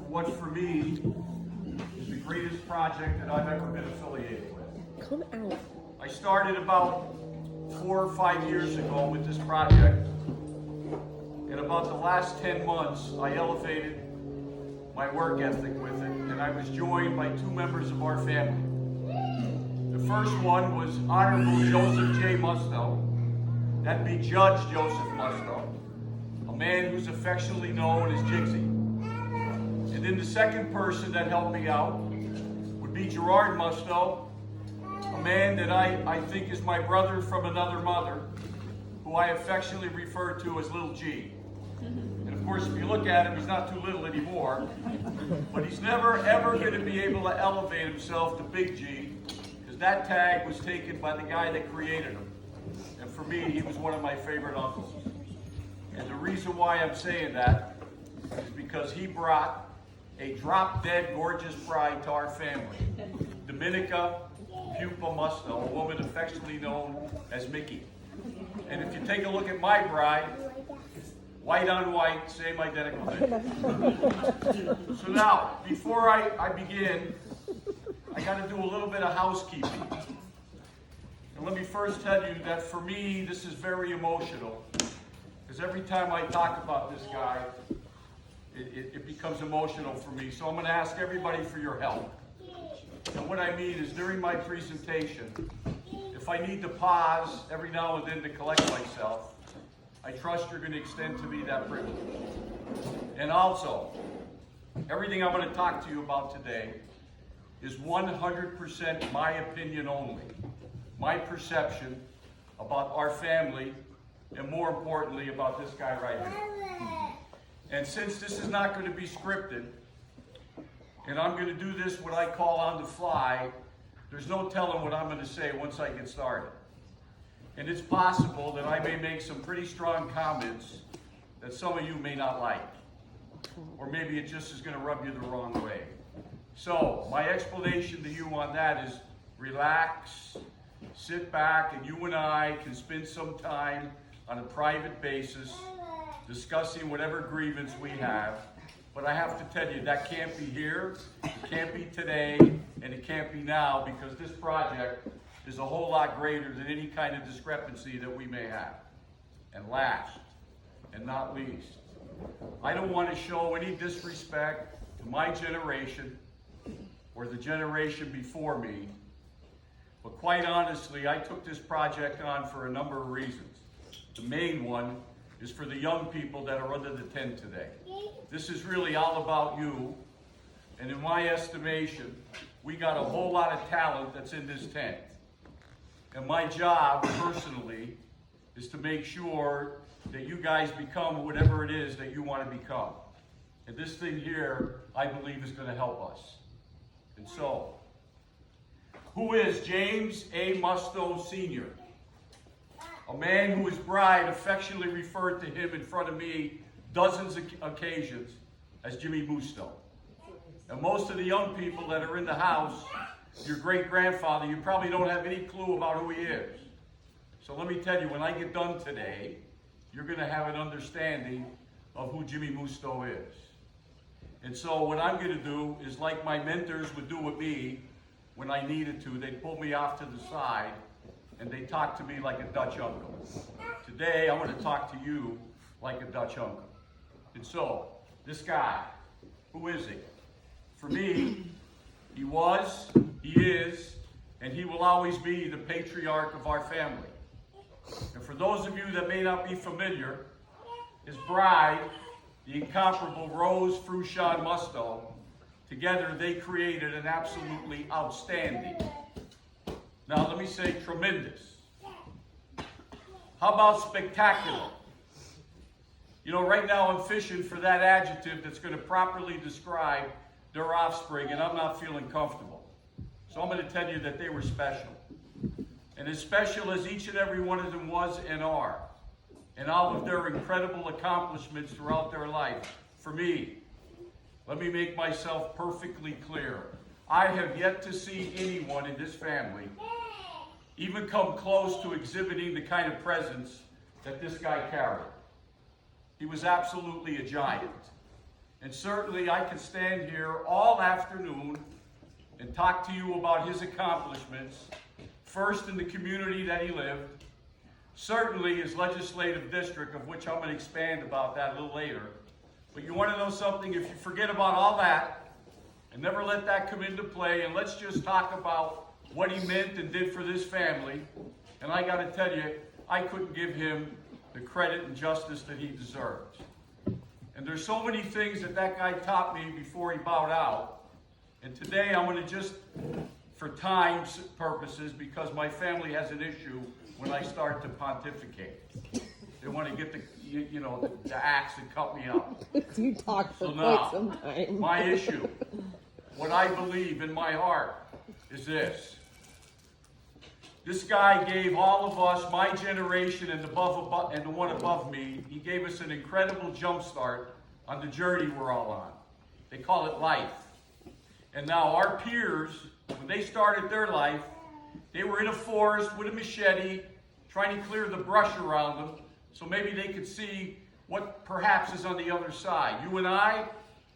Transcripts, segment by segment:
what for me is the greatest project that I've ever been affiliated with. Come out. I started about 4 or 5 years ago with this project. In about the last 10 months, I elevated my work ethic with it, and I was joined by 2 members of our family. The first one was Honorable Joseph J. Musto. That'd be Judge Joseph Musto, a man who's affectionately known as Jigsy. And then the second person that helped me out would be Gerard Musto, a man that I think is my brother from another mother, who I affectionately refer to as Little G. And of course, if you look at him, he's not too little anymore, but he's never ever going to be able to elevate himself to Big G, because that tag was taken by the guy that created him. And for me, he was one of my favorite uncles. And the reason why I'm saying that is because he brought a drop-dead gorgeous bride to our family, Dominica Pupa Musto, a woman affectionately known as Mickey. And if you take a look at my bride, white on white, same identical thing. So now, before I begin, I got to do a little bit of housekeeping. And let me first tell you that for me, this is very emotional, because every time I talk about this guy, it becomes emotional for me. So I'm going to ask everybody for your help. And what I mean is, during my presentation, if I need to pause every now and then to collect myself, I trust you're going to extend to me that privilege. And also, everything I'm going to talk to you about today is 100% my opinion only, my perception about our family, and more importantly, about this guy right here. And since this is not going to be scripted, and I'm going to do this what I call on the fly, there's no telling what I'm going to say once I get started. And it's possible that I may make some pretty strong comments that some of you may not like. Or maybe it just is going to rub you the wrong way. So, my explanation to you on that is relax, sit back, and you and I can spend some time on a private basis discussing whatever grievance we have. But I have to tell you, that can't be here, it can't be today, and it can't be now, because this project is a whole lot greater than any kind of discrepancy that we may have. And last, and not least, I don't want to show any disrespect to my generation or the generation before me, but quite honestly, I took this project on for a number of reasons. The main one is for the young people that are under the tent today. This is really all about you, and in my estimation, we got a whole lot of talent that's in this tent. And my job, personally, is to make sure that you guys become whatever it is that you want to become. And this thing here, I believe, is going to help us. And so, who is James A. Musto Sr.? A man who his bride affectionately referred to him in front of me dozens of occasions as Jimmy Musto. And most of the young people that are in the house, your great-grandfather, you probably don't have any clue about who he is. So let me tell you, when I get done today, you're going to have an understanding of who Jimmy Musto is. And so what I'm going to do is, like my mentors would do with me when I needed to, they'd pull me off to the side and they talk to me like a Dutch uncle. Today, I'm going to talk to you like a Dutch uncle. And so, this guy, who is he? For me, he was, he is, and he will always be the patriarch of our family. And for those of you that may not be familiar, his bride, the incomparable Rose Fruchon Musto, together they created an absolutely outstanding, now let me say tremendous. How about spectacular? You know, right now I'm fishing for that adjective that's going to properly describe their offspring, and I'm not feeling comfortable. So I'm going to tell you that they were special. And as special as each and every one of them was and are, and all of their incredible accomplishments throughout their life, for me, let me make myself perfectly clear. I have yet to see anyone in this family even come close to exhibiting the kind of presence that this guy carried. He was absolutely a giant. And certainly I could stand here all afternoon and talk to you about his accomplishments, first in the community that he lived, certainly his legislative district, of which I'm going to expand about that a little later. But you want to know something? If you forget about all that and never let that come into play, and let's just talk about what he meant and did for this family, and I got to tell you, I couldn't give him the credit and justice that he deserves. And there's so many things that guy taught me before he bowed out. And today I'm going to just, for time's purposes, because my family has an issue when I start to pontificate. They want to get the axe and cut me up. You talk for So quite now, some time. my issue, what I believe in my heart, is this. This guy gave all of us, my generation and the one above me, he gave us an incredible jump start on the journey we're all on. They call it life. And now our peers, when they started their life, they were in a forest with a machete, trying to clear the brush around them, so maybe they could see what perhaps is on the other side. You and I,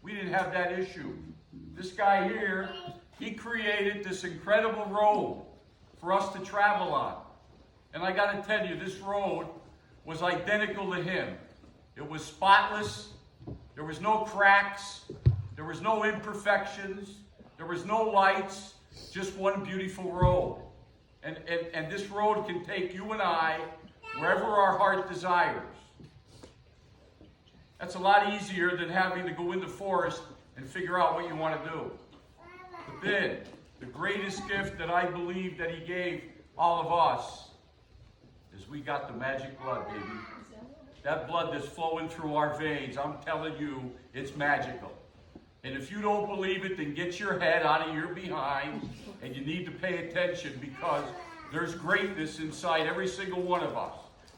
we didn't have that issue. This guy here, he created this incredible road for us to travel on. And I got to tell you, this road was identical to him. It was spotless. There was no cracks. There was no imperfections. There was no lights. Just one beautiful road. And this road can take you and I wherever our heart desires. That's a lot easier than having to go in the forest and figure out what you want to do. But then, the greatest gift that I believe that he gave all of us is we got the magic blood, baby. That blood that's flowing through our veins, I'm telling you, it's magical. And if you don't believe it, then get your head out of your behind, and you need to pay attention, because there's greatness inside every single one of us,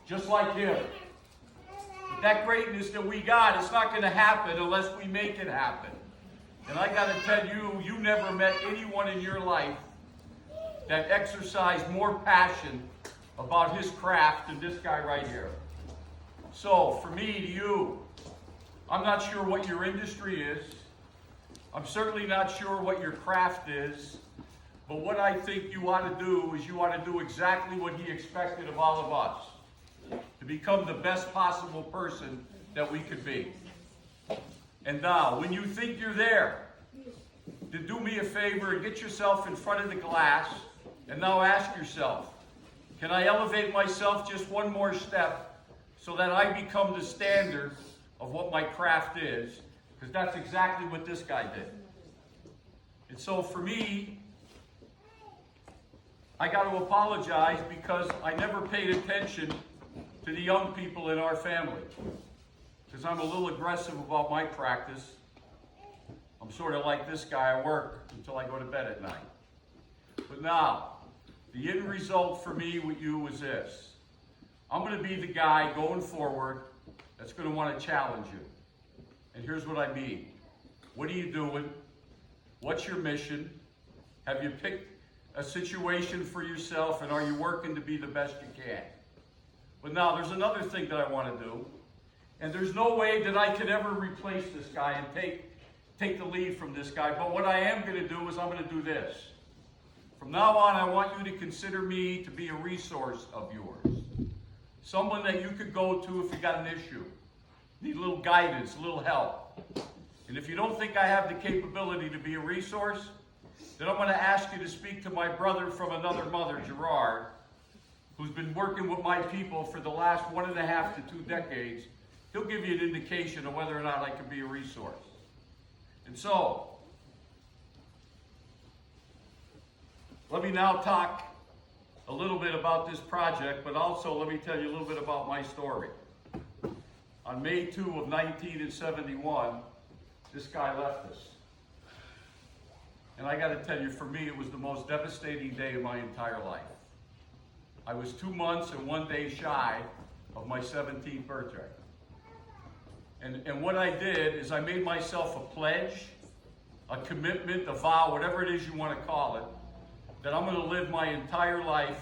just like him. But that greatness that we got, it's not going to happen unless we make it happen. And I got to tell you, you never met anyone in your life that exercised more passion about his craft than this guy right here. So, for me, to you, I'm not sure what your industry is. I'm certainly not sure what your craft is. But what I think you ought to do is you ought to do exactly what he expected of all of us. To become the best possible person that we could be. And now, when you think you're there, then do me a favor and get yourself in front of the glass and now ask yourself, can I elevate myself just one more step so that I become the standard of what my craft is? Because that's exactly what this guy did. And so for me, I got to apologize because I never paid attention to the young people in our family. Because I'm a little aggressive about my practice. I'm sort of like this guy, I work until I go to bed at night. But now, the end result for me with you is this. I'm going to be the guy going forward that's going to want to challenge you. And here's what I mean. What are you doing? What's your mission? Have you picked a situation for yourself, and are you working to be the best you can? But now, there's another thing that I want to do. And there's no way that I could ever replace this guy and take the lead from this guy. But what I am going to do is I'm going to do this. From now on, I want you to consider me to be a resource of yours. Someone that you could go to if you got an issue. Need a little guidance, a little help. And if you don't think I have the capability to be a resource, then I'm going to ask you to speak to my brother from another mother, Gerard, who's been working with my people for the last 1.5 to 2 decades. He'll give you an indication of whether or not I can be a resource. And so, let me now talk a little bit about this project, but also let me tell you a little bit about my story. On May 2 of 1971, this guy left us. And I got to tell you, for me, it was the most devastating day of my entire life. I was 2 months and 1 day shy of my 17th birthday. And what I did is I made myself a pledge, a commitment, a vow, whatever it is you want to call it, that I'm going to live my entire life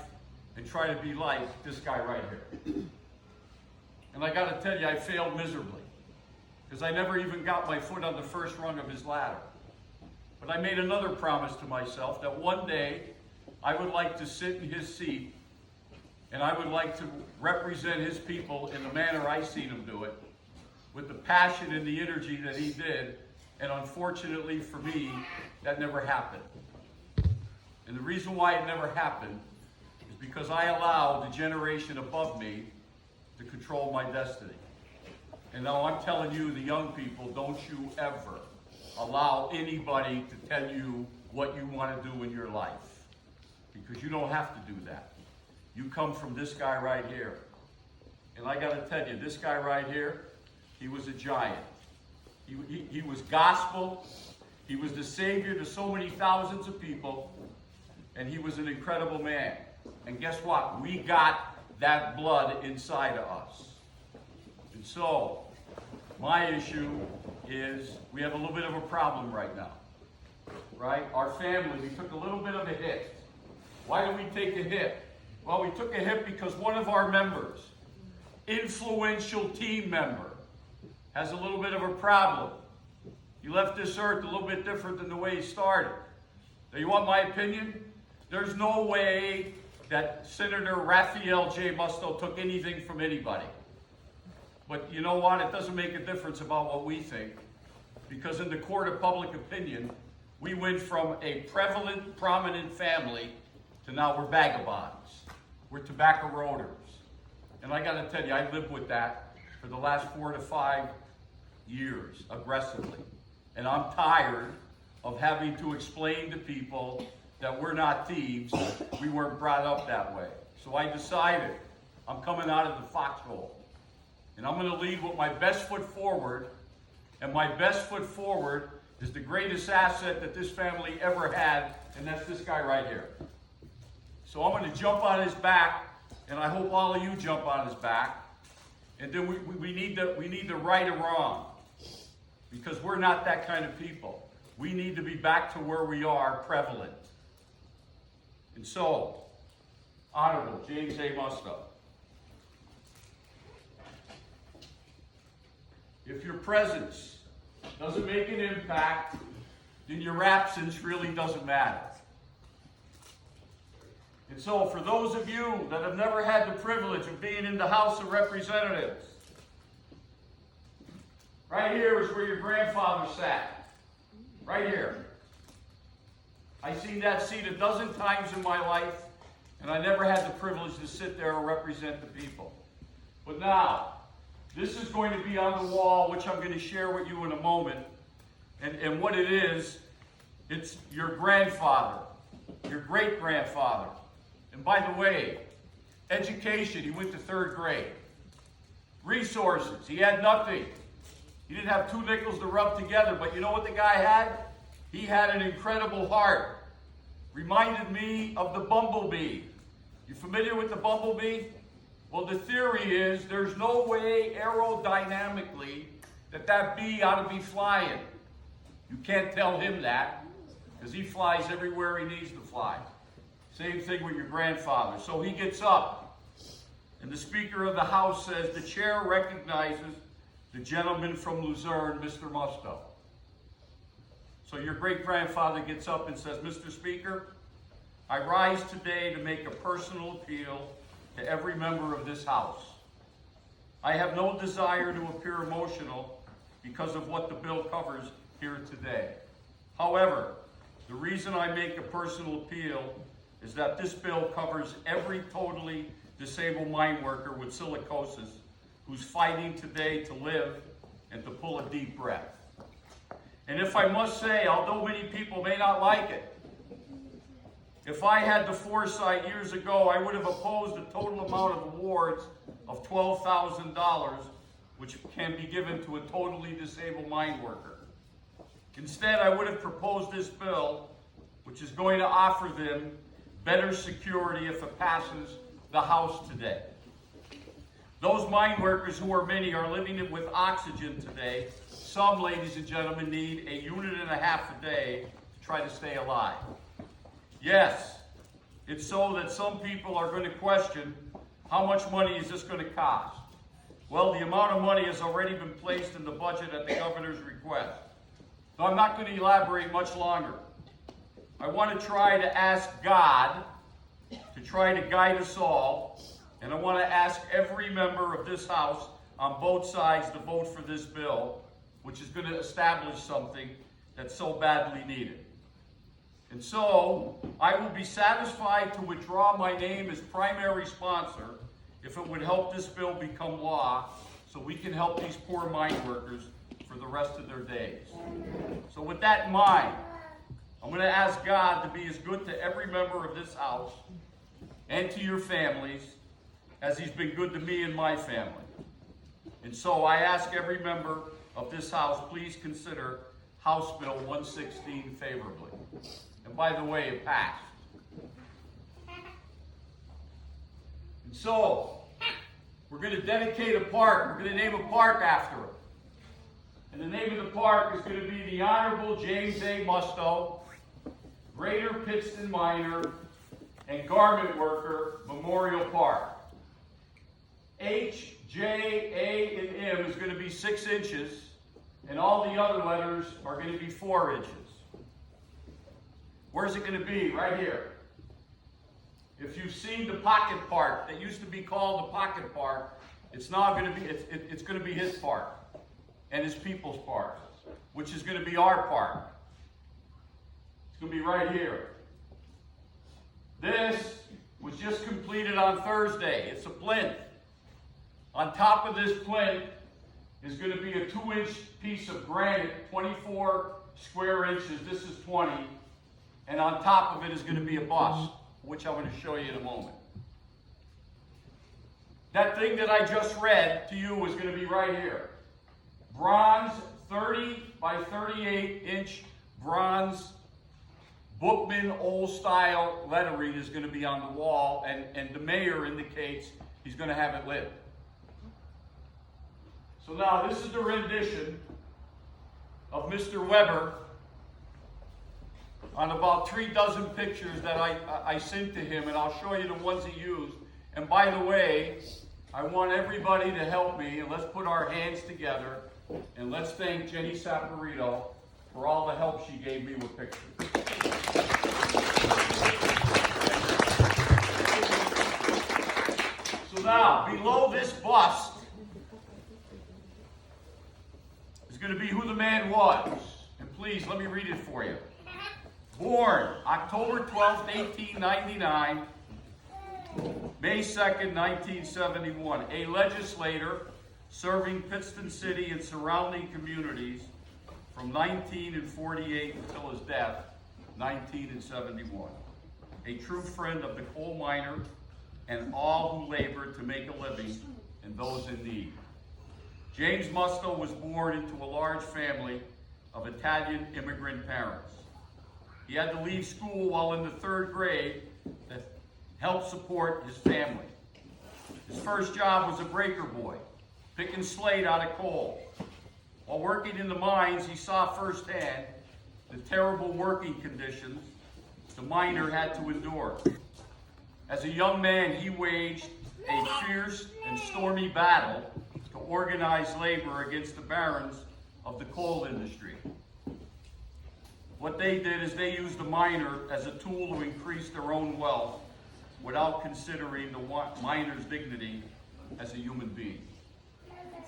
and try to be like this guy right here. And I got to tell you, I failed miserably. because I never even got my foot on the first rung of his ladder. But I made another promise to myself that one day I would like to sit in his seat and I would like to represent his people in the manner I seen him do it, with the passion and the energy that he did. And unfortunately for me, that never happened. And the reason why it never happened is because I allowed the generation above me to control my destiny. And now I'm telling you, the young people, don't you ever allow anybody to tell you what you want to do in your life. Because you don't have to do that. You come from this guy right here. And I got to tell you, this guy right here, he was a giant. He was gospel. He was the savior to so many thousands of people. And he was an incredible man. And guess what? We got that blood inside of us. And so, my issue is we have a little bit of a problem right now. Right? Our family, we took a little bit of a hit. Why did we take a hit? Well, we took a hit because one of our members, influential team member, has a little bit of a problem. He left this earth a little bit different than the way he started. Now, you want my opinion? There's no way that Senator Raphael J. Musto took anything from anybody. But you know what? It doesn't make a difference about what we think. Because in the court of public opinion, we went from a prevalent, prominent family to now we're vagabonds. We're tobacco roaders. And I got to tell you, I lived with that for the last 4 to 5 years, aggressively. And I'm tired of having to explain to people that we're not thieves. We weren't brought up that way. So I decided I'm coming out of the foxhole. And I'm going to lead with my best foot forward. And my best foot forward is the greatest asset that this family ever had, and that's this guy right here. So I'm going to jump on his back, and I hope all of you jump on his back. And then we need to right or wrong, because we're not that kind of people. We need to be back to where we are, prevalent. And so, Honorable James A. Musto, if your presence doesn't make an impact, then your absence really doesn't matter. And so, for those of you that have never had the privilege of being in the House of Representatives, right here is where your grandfather sat. Right here. I've seen that seat a dozen times in my life, and I never had the privilege to sit there and represent the people. But now, this is going to be on the wall, which I'm going to share with you in a moment. And what it is, it's your grandfather, your great-grandfather. And by the way, education, he went to 3rd grade. Resources, he had nothing. He didn't have 2 nickels to rub together, but you know what the guy had? He had an incredible heart. Reminded me of the bumblebee. You familiar with the bumblebee? Well, the theory is there's no way aerodynamically that bee ought to be flying. You can't tell him that, because he flies everywhere he needs to fly. Same thing with your grandfather. So he gets up, and the Speaker of the House says, the chair recognizes the gentleman from Luzerne, Mr. Musto. So your great-grandfather gets up and says, Mr. Speaker, I rise today to make a personal appeal to every member of this House. I have no desire to appear emotional because of what the bill covers here today. However, the reason I make a personal appeal is that this bill covers every totally disabled mine worker with silicosis who's fighting today to live and to pull a deep breath. And if I must say, although many people may not like it, if I had the foresight years ago, I would have opposed a total amount of awards of $12,000, which can be given to a totally disabled mine worker. Instead, I would have proposed this bill, which is going to offer them better security if it passes the House today. Those mine workers, who are many, are living with oxygen today. Some, ladies and gentlemen, need 1.5 units a day to try to stay alive. Yes, it's so that some people are going to question, how much money is this going to cost? Well, the amount of money has already been placed in the budget at the governor's request. So I'm not going to elaborate much longer. I want to try to ask God to try to guide us all, and I want to ask every member of this House on both sides to vote for this bill, which is going to establish something that's so badly needed. And so, I will be satisfied to withdraw my name as primary sponsor if it would help this bill become law, so we can help these poor mine workers for the rest of their days. So with that in mind, I'm going to ask God to be as good to every member of this House and to your families as He's been good to me and my family. And so I ask every member of this House, please consider House Bill 116 favorably. And by the way, it passed. And so, we're going to dedicate a park. We're going to name a park after it. And the name of the park is going to be the Honorable James A. Musto, Greater Pittston Miner and Garment Worker Memorial Park. H, J, A, and M is going to be 6 inches, and all the other letters are going to be 4 inches. Where's it going to be? Right here. If you've seen the Pocket Park that used to be called the Pocket Park, it's now going to be it's going to be his park and his people's park, which is going to be our park. It's going to be right here. This was just completed on Thursday. It's a plinth. On top of this plinth is going to be a 2-inch piece of granite, 24 square inches. This is 20. And on top of it is going to be a bust, which I'm going to show you in a moment. That thing that I just read to you is going to be right here. Bronze 30 by 38 inch bronze Bookman old style lettering is going to be on the wall, and the mayor indicates he's going to have it lit. So now this is the rendition of Mr. Weber on about 3 dozen pictures that I sent to him, and I'll show you the ones he used. And by the way, I want everybody to help me, and let's put our hands together, and let's thank Jenny Saporito for all the help she gave me with pictures. So now, below this bust is going to be who the man was. And please, let me read it for you. Born October 12th, 1899, May 2nd, 1971. A legislator serving Pittston City and surrounding communities from 1948 until his death, 1971. A true friend of the coal miner and all who labored to make a living and those in need. James Musto was born into a large family of Italian immigrant parents. He had to leave school while in the 3rd grade to help support his family. His first job was a breaker boy, picking slate out of coal. While working in the mines, he saw firsthand the terrible working conditions the miner had to endure. As a young man, he waged a fierce and stormy battle to organize labor against the barons of the coal industry. What they did is they used the miner as a tool to increase their own wealth without considering the miner's dignity as a human being.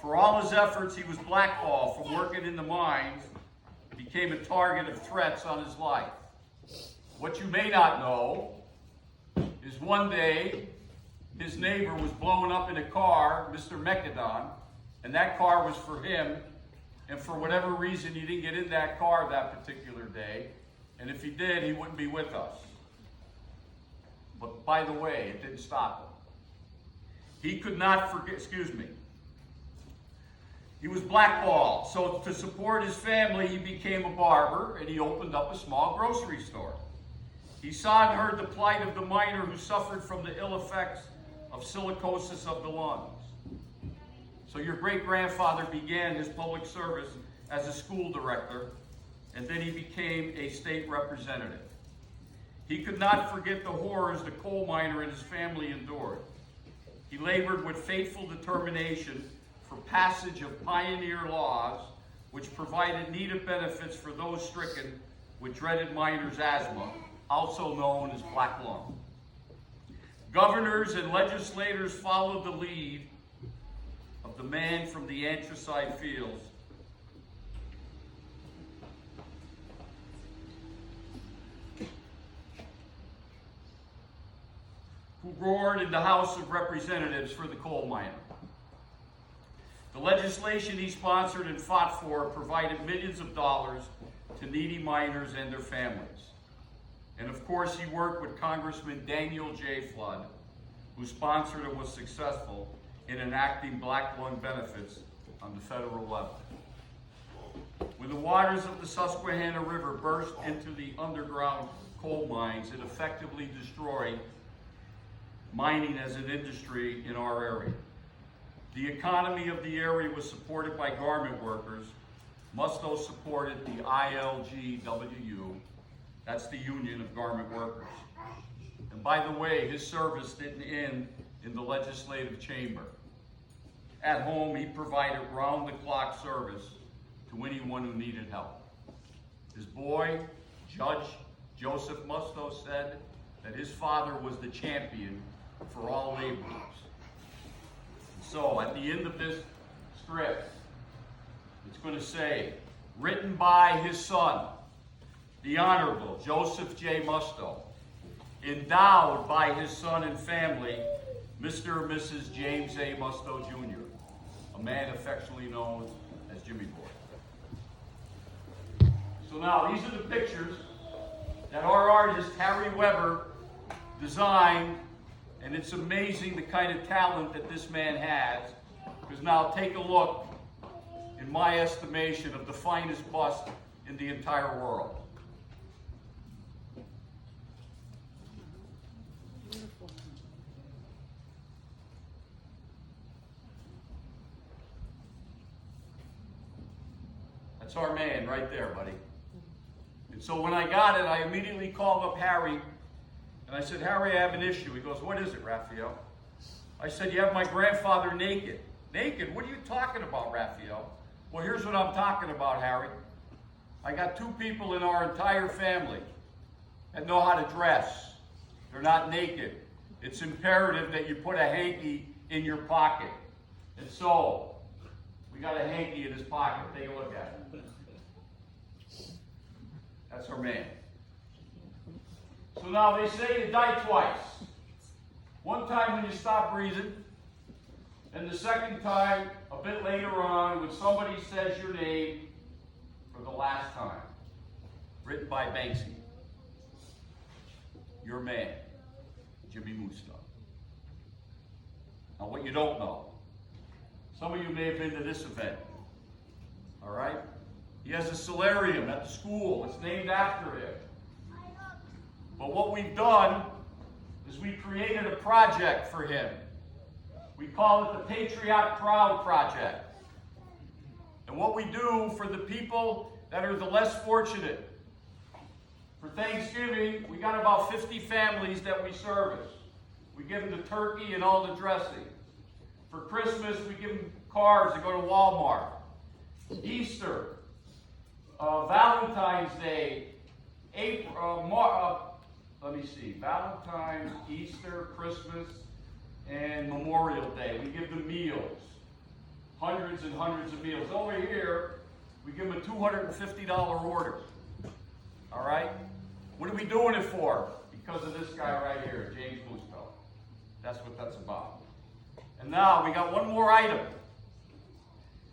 For all his efforts, he was blackballed from working in the mines, became a target of threats on his life. What you may not know is one day his neighbor was blown up in a car, Mr. Mekadon, and that car was for him, and for whatever reason he didn't get in that car that particular day, and if he did, he wouldn't be with us. But by the way, it didn't stop him. He could not forget, he was blackballed. So to support his family, he became a barber and he opened up a small grocery store. He saw and heard the plight of the miner who suffered from the ill effects of silicosis of the lungs. So your great-grandfather began his public service as a school director, and then he became a state representative. He could not forget the horrors the coal miner and his family endured. He labored with faithful determination for passage of pioneer laws which provided needed benefits for those stricken with dreaded miner's asthma, also known as black lung. Governors and legislators followed the lead of the man from the anthracite fields who roared in the House of Representatives for the coal miner. The legislation he sponsored and fought for provided millions of dollars to needy miners and their families. And of course, he worked with Congressman Daniel J. Flood, who sponsored and was successful in enacting black lung benefits on the federal level. When the waters of the Susquehanna River burst into the underground coal mines, it effectively destroyed mining as an industry in our area. The economy of the area was supported by garment workers. Musto supported the ILGWU, that's the Union of Garment Workers. And by the way, his service didn't end in the legislative chamber. At home, he provided round-the-clock service to anyone who needed help. His boy, Judge Joseph Musto, said that his father was the champion for all laborers. So at the end of this strip, it's going to say, written by his son, the Honorable Joseph J. Musto, endowed by his son and family, Mr. and Mrs. James A. Musto Jr., a man affectionately known as Jimmy Boy. So now, these are the pictures that our artist, Harry Weber, designed, and it's amazing the kind of talent that this man has, because now take a look, in my estimation, of the finest bust in the entire world. That's our man right there, buddy. And so when I got it, I immediately called up Harry, and I said, Harry, I have an issue. He goes, what is it, Raphael? I said, you have my grandfather naked. Naked? What are you talking about, Raphael? Well, here's what I'm talking about, Harry. I got two people in our entire family that know how to dress. They're not naked. It's imperative that you put a hanky in your pocket. And so, we got a hanky in his pocket. Take a look at it. That's our man. So now they say you die twice. One time when you stop breathing, and the second time a bit later on when somebody says your name for the last time. Written by Banksy. Your man, Jimmy Musto. Now what you don't know, some of you may have been to this event, all right? He has a solarium at the school. It's named after him. But what we've done is we created a project for him. We call it the Patriot Proud Project. And what we do for the people that are the less fortunate, for Thanksgiving, we got about 50 families that we service. We give them the turkey and all the dressing. For Christmas, we give them cards that go to Walmart. Easter, Valentine's Day, Valentine's, Easter, Christmas, and Memorial Day. We give them meals, hundreds and hundreds of meals. Over here, we give them a $250 order. All right? What are we doing it for? Because of this guy right here, James Musto. That's what that's about. And now, we got one more item.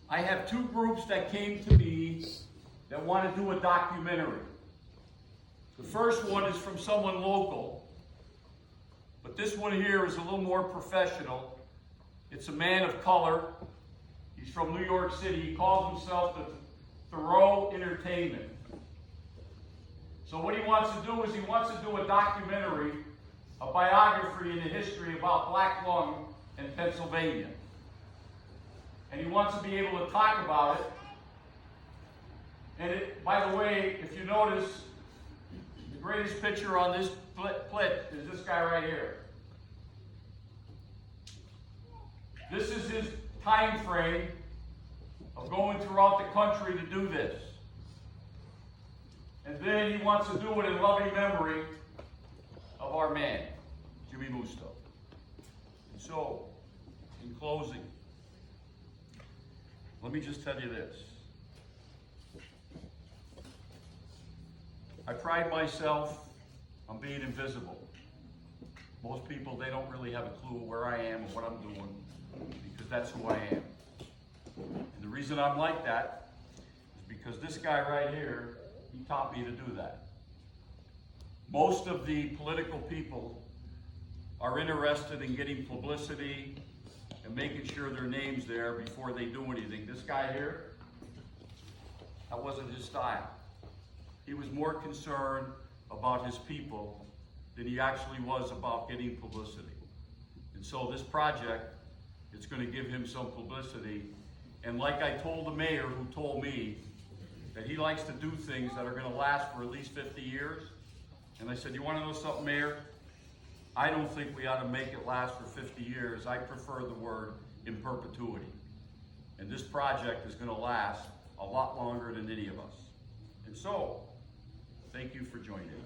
I have two groups that came to me that want to do a documentary. The first one is from someone local, but this one here is a little more professional. It's a man of color. He's from New York City. He calls himself the Thoreau Entertainment. So what he wants to do is he wants to do a documentary, a biography in the history about black lung in Pennsylvania. And he wants to be able to talk about it. And it, by the way, if you notice, the greatest picture on this clip is this guy right here. This is his time frame of going throughout the country to do this. And then he wants to do it in loving memory of our man, Jimmy Musto. And so, in closing, let me just tell you this. I pride myself on being invisible. Most people, they don't really have a clue where I am and what I'm doing, because that's who I am. And the reason I'm like that is because this guy right here, he taught me to do that. Most of the political people are interested in getting publicity and making sure their name's there before they do anything. This guy here, that wasn't his style. He was more concerned about his people than he actually was about getting publicity. And so this project, it's going to give him some publicity. And like I told the mayor, who told me that he likes to do things that are going to last for at least 50 years. And I said, you want to know something, Mayor? I don't think we ought to make it last for 50 years. I prefer the word in perpetuity. And this project is going to last a lot longer than any of us. And so, thank you for joining us.